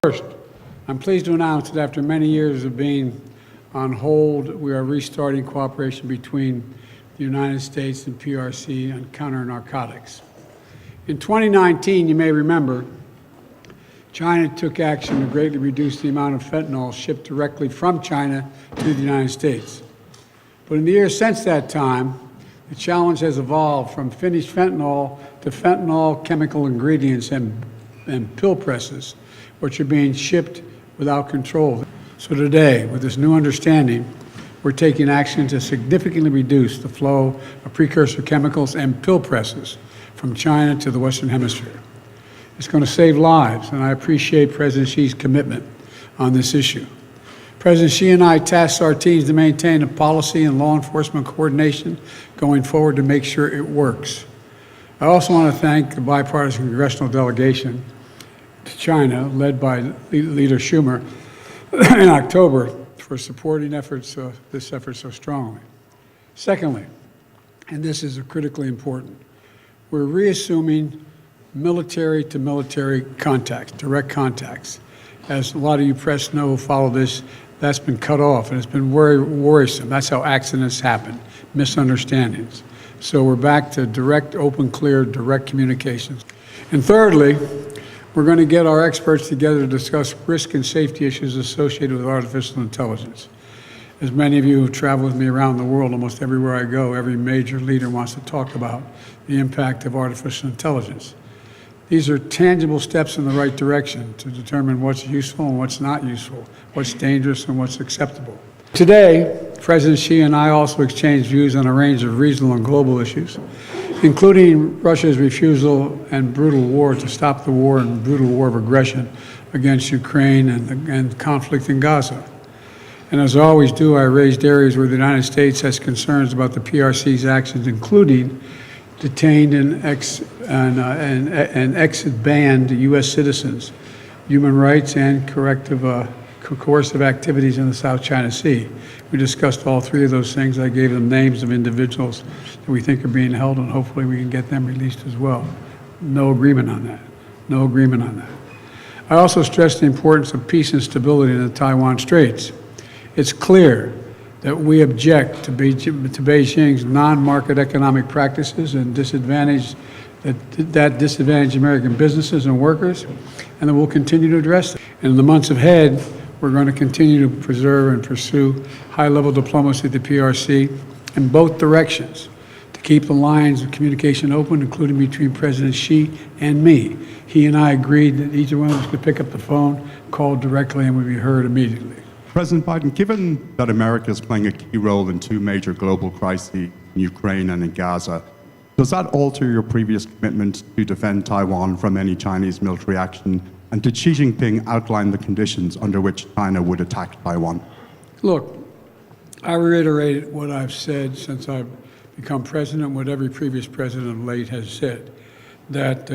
First, I'm pleased to announce that after many years of being on hold, we are restarting cooperation between the United States and PRC on counter-narcotics. In 2019, you may remember, China took action to greatly reduce the amount of fentanyl shipped directly from China to the United States. But in the years since that time, the challenge has evolved from finished fentanyl to fentanyl chemical ingredients and pill presses, which are being shipped without control. So today, with this new understanding, we're taking action to significantly reduce the flow of precursor chemicals and pill presses from China to the Western Hemisphere. It's going to save lives, and I appreciate President Xi's commitment on this issue. President Xi and I tasked our teams to maintain a policy and law enforcement coordination going forward to make sure it works. I also want to thank the bipartisan congressional delegation to China, led by Leader Schumer, in October for supporting this effort so strongly. Secondly, and this is critically important, we're reassuming military-to-military contacts, direct contacts. As a lot of you press know who follow this, that's been cut off, and it's been very worrisome. That's how accidents happen, misunderstandings. So we're back to direct, open, clear, direct communications. And thirdly, we're going to get our experts together to discuss risk and safety issues associated with artificial intelligence. As many of you who travel with me around the world, almost everywhere I go, every major leader wants to talk about the impact of artificial intelligence. These are tangible steps in the right direction to determine what's useful and what's not useful, what's dangerous and what's acceptable. Today, President Xi and I also exchanged views on a range of regional and global issues, including Russia's refusal and brutal war to stop the war and brutal war of aggression against Ukraine and conflict in Gaza. And as I always do, I raised areas where the United States has concerns about the PRC's actions, including detained and ex-banned U.S. citizens, human rights, and coercive activities in the South China Sea. We discussed all three of those things. I gave them names of individuals that we think are being held, and hopefully we can get them released as well. No agreement on that. No agreement on that. I also stressed the importance of peace and stability in the Taiwan Straits. It's clear that we object to Beijing's non-market economic practices and disadvantage American businesses and workers, and that we'll continue to address them. And in the months ahead, we're going to continue to preserve and pursue high-level diplomacy at the PRC in both directions to keep the lines of communication open, including between President Xi and me. He and I agreed that each one of us could pick up the phone, call directly, and would be heard immediately. President Biden, given that America is playing a key role in two major global crises, in Ukraine and in Gaza, does that alter your previous commitment to defend Taiwan from any Chinese military action? And did Xi Jinping outline the conditions under which China would attack Taiwan? Look, I reiterated what I've said since I've become president, what every previous president of late has said, that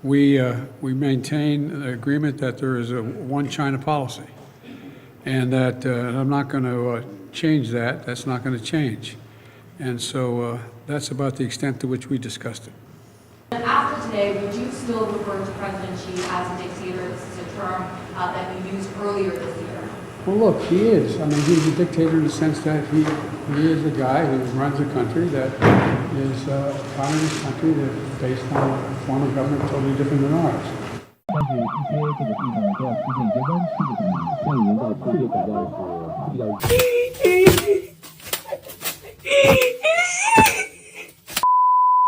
we maintain an agreement that there is a one China policy, and that I'm not going to change that. That's not going to change. And so that's about the extent to which we discussed it. After today, would you still refer to President Xi as a dictator? This is a term that you used earlier this year. Well, look, he is. I mean, he's a dictator in the sense that he is a guy who runs a country that is a communist country that is based on a form of government totally different than ours. 但是一些这个地方都要出现一些弯曲的地方，像您到这个国家是比较。